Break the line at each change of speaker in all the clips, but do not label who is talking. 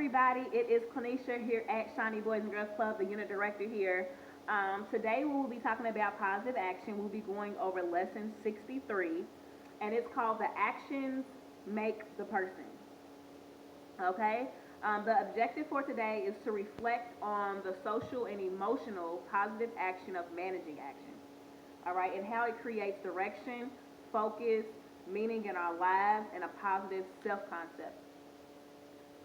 everybody. It is Quenisha here at Shiny Boys and Girls Club, the unit director here. Today we will be talking about positive action. We'll be going over lesson 63, and it's called The Actions Make the Person. Okay? The objective for today is to reflect on the social and emotional positive action of managing action. All right, and how it creates direction, focus, meaning in our lives, and a positive self concept.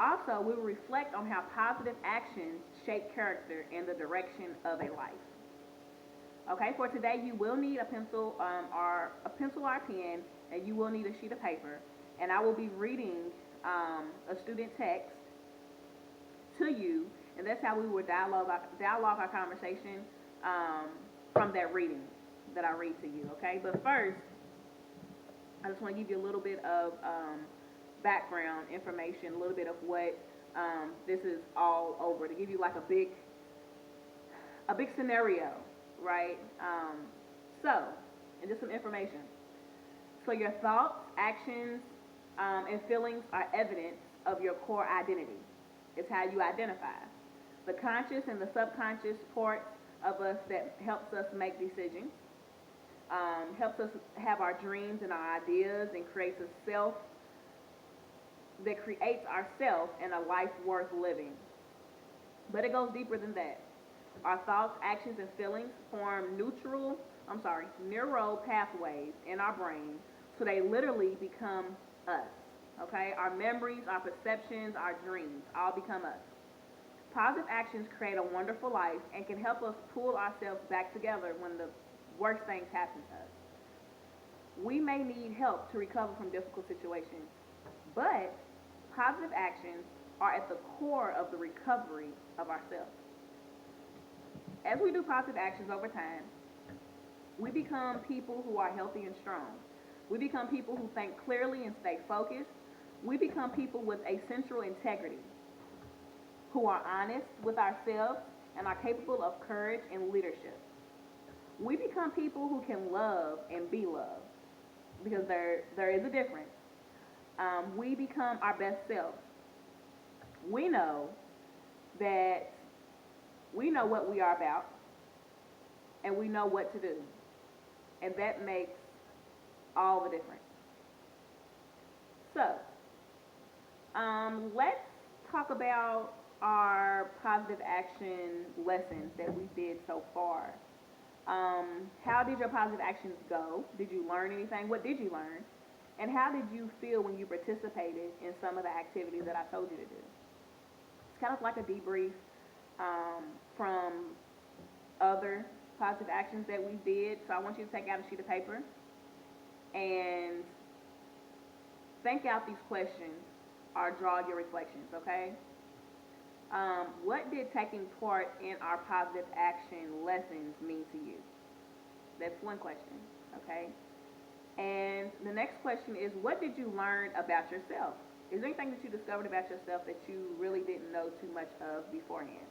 Also, we will reflect on how positive actions shape character and the direction of a life. Okay, for today, you will need a pen, and you will need a sheet of paper. And I will be reading a student text to you, and that's how we will dialogue our conversation from that reading that I read to you. Okay, but first, I just want to give you a little bit of background information, a little bit of what this is all over, to give you like a big scenario, right? So, and just some information. So your thoughts, actions, and feelings are evidence of your core identity. It's how you identify. The conscious and the subconscious parts of us that helps us make decisions, helps us have our dreams and our ideas, and creates a self that creates ourself and a life worth living. But it goes deeper than that. Our thoughts, actions, and feelings form neural pathways in our brain, so they literally become us. Okay? Our memories, our perceptions, our dreams all become us. Positive actions create a wonderful life and can help us pull ourselves back together when the worst things happen to us. We may need help to recover from difficult situations, but positive actions are at the core of the recovery of ourselves. As we do positive actions over time, we become people who are healthy and strong. We become people who think clearly and stay focused. We become people with a central integrity, who are honest with ourselves and are capable of courage and leadership. We become people who can love and be loved, because there is a difference. We become our best self. We know that we know what we are about, and we know what to do, and that makes all the difference. So, let's talk about our positive action lessons that we did so far. How did your positive actions go? Did you learn anything? What did you learn? And how did you feel when you participated in some of the activities that I told you to do? It's kind of like a debrief from other positive actions that we did. So I want you to take out a sheet of paper and think out these questions or draw your reflections, okay? What did taking part in our positive action lessons mean to you? That's one question, okay? And the next question is, what did you learn about yourself? Is there anything that you discovered about yourself that you really didn't know too much of beforehand?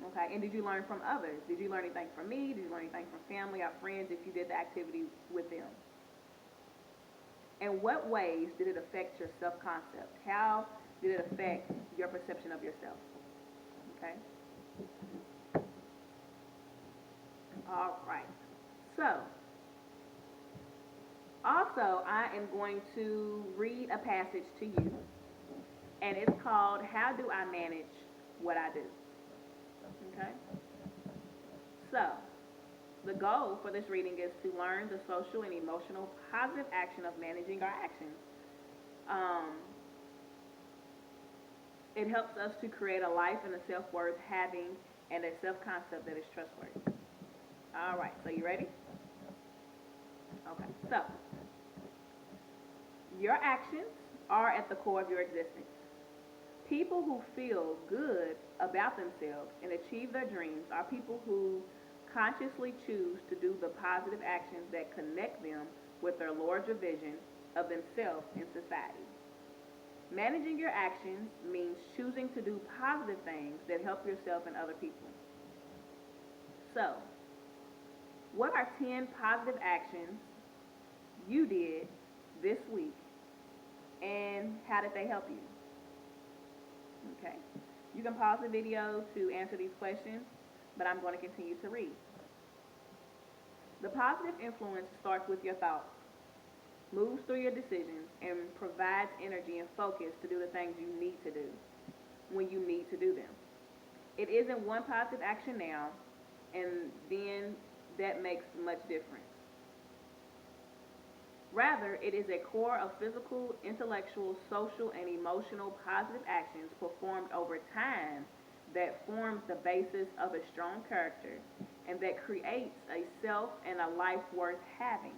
Okay, and did you learn from others? Did you learn anything from me? Did you learn anything from family or friends if you did the activity with them? And what ways did it affect your self-concept? How did it affect your perception of yourself? Okay? All right. So, also, I am going to read a passage to you, and it's called How Do I Manage What I Do? Okay? So, the goal for this reading is to learn the social and emotional positive action of managing our actions. It helps us to create a life and a self-worth having and a self-concept that is trustworthy. All right, so you ready? Okay, so your actions are at the core of your existence. People who feel good about themselves and achieve their dreams are people who consciously choose to do the positive actions that connect them with their larger vision of themselves in society. Managing your actions means choosing to do positive things that help yourself and other people. So, what are 10 positive actions you did this week, and how did they help you? Okay. You can pause the video to answer these questions, but I'm going to continue to read. The positive influence starts with your thoughts, moves through your decisions, and provides energy and focus to do the things you need to do when you need to do them. It isn't one positive action now, and then that makes much difference. Rather, it is a core of physical, intellectual, social, and emotional positive actions performed over time that forms the basis of a strong character and that creates a self and a life worth having.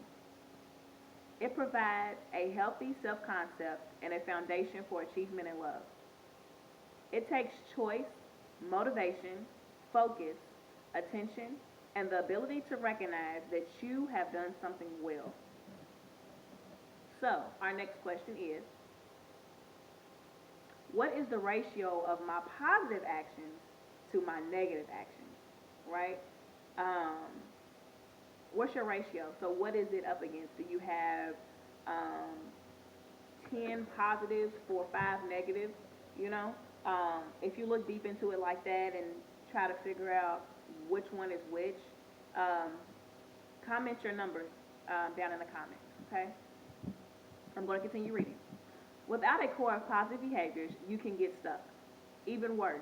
It provides a healthy self concept and a foundation for achievement and love. It takes choice, motivation, focus, attention, and the ability to recognize that you have done something well. So, our next question is, what is the ratio of my positive actions to my negative actions? Right? Um, what's your ratio? So, what is it up against? Do you have um, 10 positives for 5 negatives? You know? If you look deep into it like that and try to figure out which one is which, um, comment your numbers down in the comments, okay? I'm going to continue reading. Without a core of positive behaviors, you can get stuck. Even worse,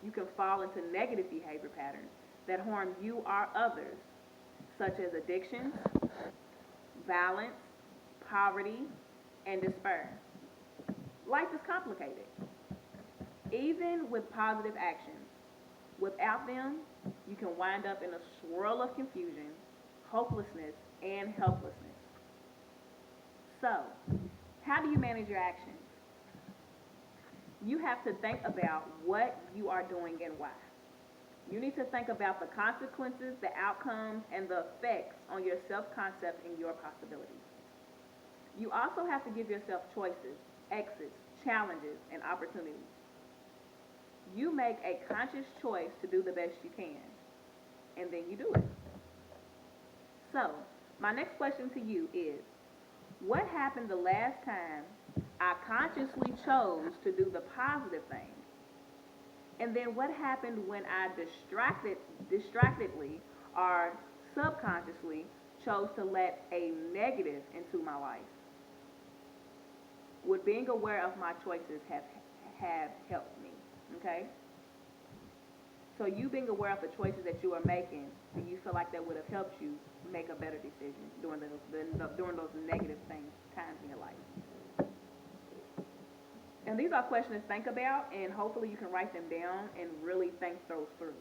you can fall into negative behavior patterns that harm you or others, such as addictions, violence, poverty, and despair. Life is complicated. Even with positive actions, without them, you can wind up in a swirl of confusion, hopelessness, and helplessness. So, how do you manage your actions? You have to think about what you are doing and why. You need to think about the consequences, the outcomes, and the effects on your self-concept and your possibilities. You also have to give yourself choices, exits, challenges, and opportunities. You make a conscious choice to do the best you can, and then you do it. So, my next question to you is, what happened the last time I consciously chose to do the positive thing? And then what happened when I distractedly or subconsciously chose to let a negative into my life? Would being aware of my choices have helped me? Okay? So you being aware of the choices that you are making, do you feel like that would have helped you make a better decision during those negative times in your life? And these are questions to think about, and hopefully you can write them down and really think those through.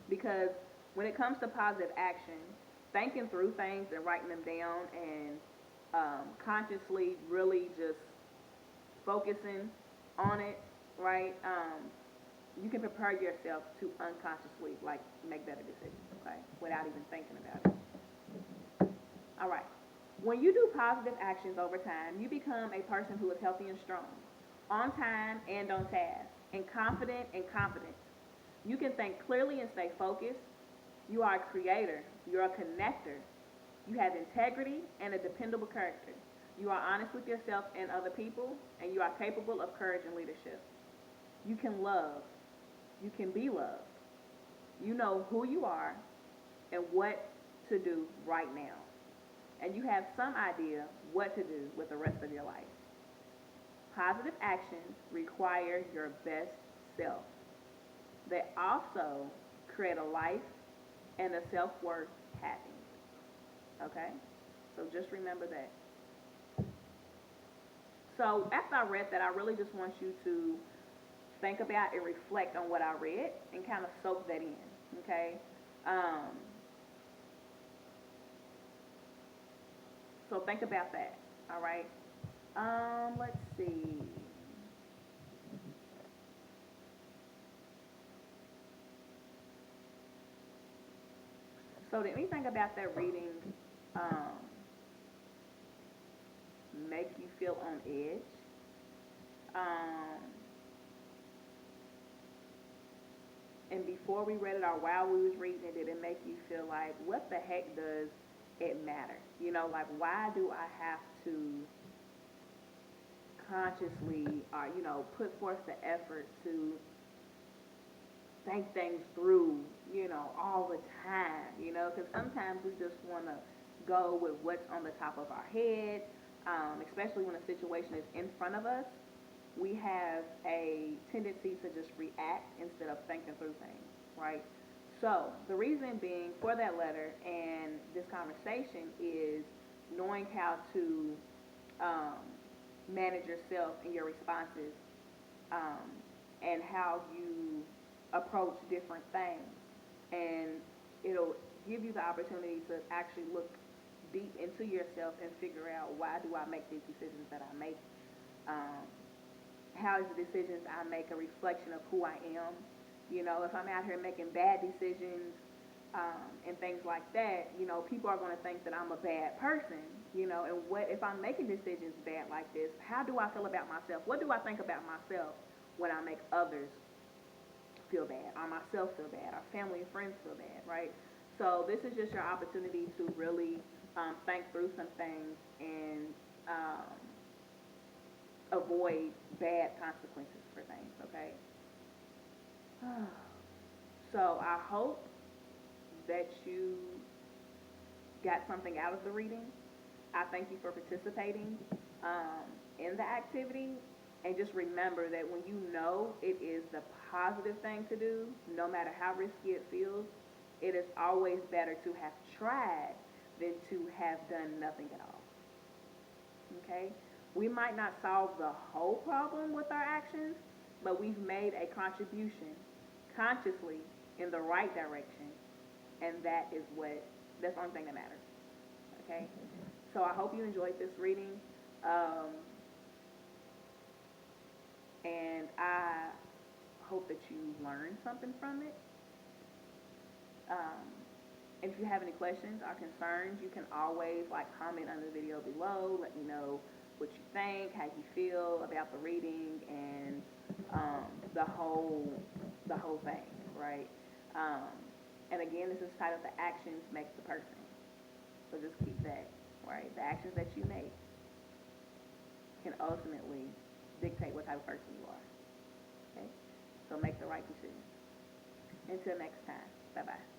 Because when it comes to positive action, thinking through things and writing them down and consciously really just focusing on it, right? You can prepare yourself to unconsciously like make better decisions, okay, without even thinking about it. All right. When you do positive actions over time, you become a person who is healthy and strong, on time and on task, and confident and competent. You can think clearly and stay focused. You are a creator. You're a connector. You have integrity and a dependable character. You are honest with yourself and other people, and you are capable of courage and leadership. You can love. You can be loved. You know who you are and what to do right now. And you have some idea what to do with the rest of your life. Positive actions require your best self. They also create a life and a self-worth having. Okay? So just remember that. So after I read that, I really just want you to think about and reflect on what I read and kind of soak that in. Okay? So think about that. All right? Let's see. So did anything about that reading um, make you feel on edge? Um, and before we read it or while we was reading it, did it make you feel like, what the heck does it matter? You know, like, why do I have to consciously or, put forth the effort to think things through, all the time, because sometimes we just want to go with what's on the top of our head, especially when a situation is in front of us. We have a tendency to just react instead of thinking through things, right? So the reason being for that letter and this conversation is knowing how to um, manage yourself and your responses, um, and how you approach different things. And it'll give you the opportunity to actually look deep into yourself and figure out, why do I make these decisions that I make? Um, how is the decisions I make a reflection of who I am? If I'm out here making bad decisions, and things like that, people are going to think that I'm a bad person, and what if I'm making decisions bad like this? How do I feel about myself? What do I think about myself when I make others feel bad, or myself feel bad, or family and friends feel bad, right? So this is just your opportunity to really think through some things and avoid bad consequences for things, okay? So I hope that you got something out of the reading. I thank you for participating in the activity. And just remember that when you know it is the positive thing to do, no matter how risky it feels, it is always better to have tried than to have done nothing at all. Okay? We might not solve the whole problem with our actions, but we've made a contribution consciously in the right direction, and that's the only thing that matters. Okay? So I hope you enjoyed this reading, and I hope that you learned something from it. Um, and if you have any questions or concerns, you can always comment on the video below. Let me know what you think, how you feel about the reading, and the whole thing, right? And again, this is titled "The Actions Make the Person." So just keep that, right? The actions that you make can ultimately dictate what type of person you are. Okay? So make the right decisions. Until next time. Bye-bye.